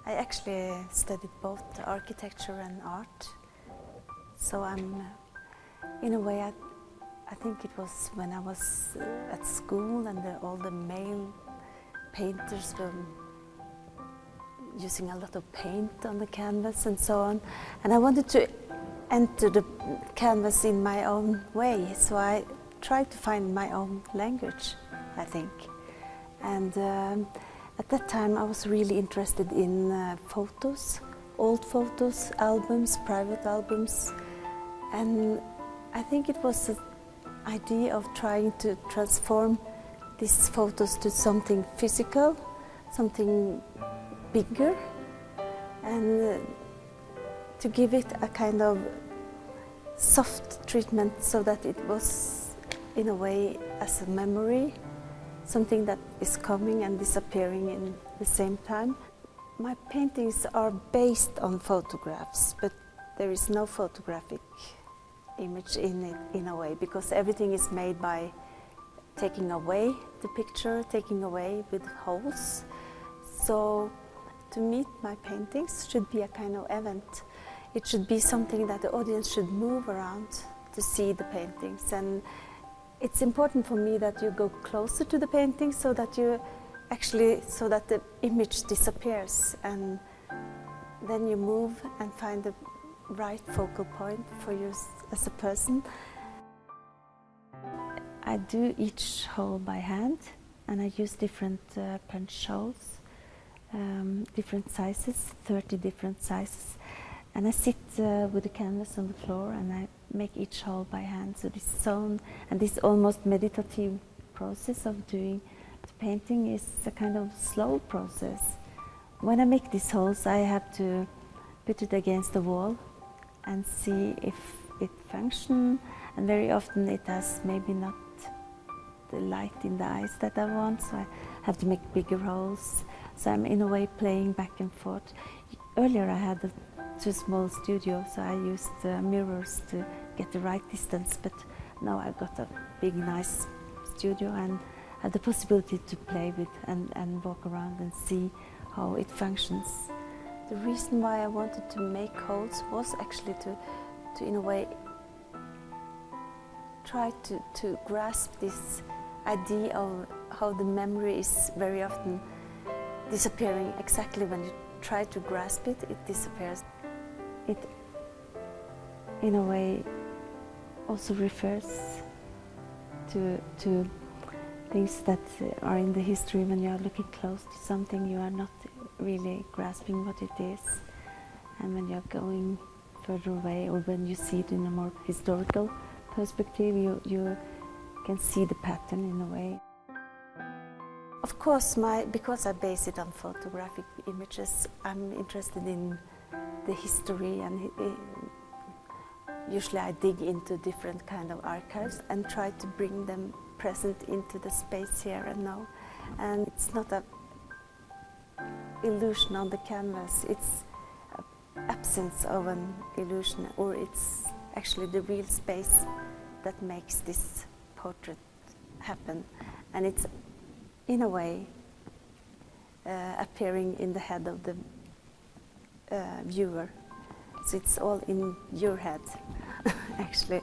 I actually studied both architecture and art. So in a way, I think it was when I was at school and all the male painters were using a lot of paint on the canvas and so on. And I wanted to enter the canvas in my own way, so I tried to find my own language, I think. And at that time I was really interested in photos, old photos, albums, private albums. And I think it was an idea of trying to transform these photos to something physical, something bigger, and to give it a kind of soft treatment so that it was, in a way, as a memory, something that is coming and disappearing in the same time. My paintings are based on photographs, but there is no photographic image in it, in a way, because everything is made by taking away the picture, taking away with holes. So to me, my paintings should be a kind of event. It should be something that the audience should move around to see the paintings. And it's important for me that you go closer to the painting so that the image disappears, and then you move and find the right focal point for you as a person. I do each hole by hand, and I use different punch holes, different sizes, 30 different sizes. And I sit with the canvas on the floor and I make each hole by hand. So this zone and this almost meditative process of doing the painting is a kind of slow process. When I make these holes, I have to put it against the wall and see if it functions. And very often it has maybe not the light in the eyes that I want, so I have to make bigger holes. So I'm in a way playing back and forth. Earlier I had a too small studio, so I used mirrors to get the right distance, but now I've got a big nice studio and have the possibility to play with and walk around and see how it functions. The reason why I wanted to make holes was actually to in a way try to grasp this idea of how the memory is very often disappearing. Exactly when you try to grasp it, it disappears. It, in a way, also refers to things that are in the history. When you are looking close to something, you are not really grasping what it is. And when you are going further away, or when you see it in a more historical perspective, you can see the pattern in a way. Of course, because I base it on photographic images, I'm interested in the history, and usually I dig into different kind of archives and try to bring them present into the space here and now. And it's not an illusion on the canvas, it's an absence of an illusion, or it's actually the real space that makes this portrait happen. And it's, in a way, appearing in the head of the viewer. So it's all in your head, actually.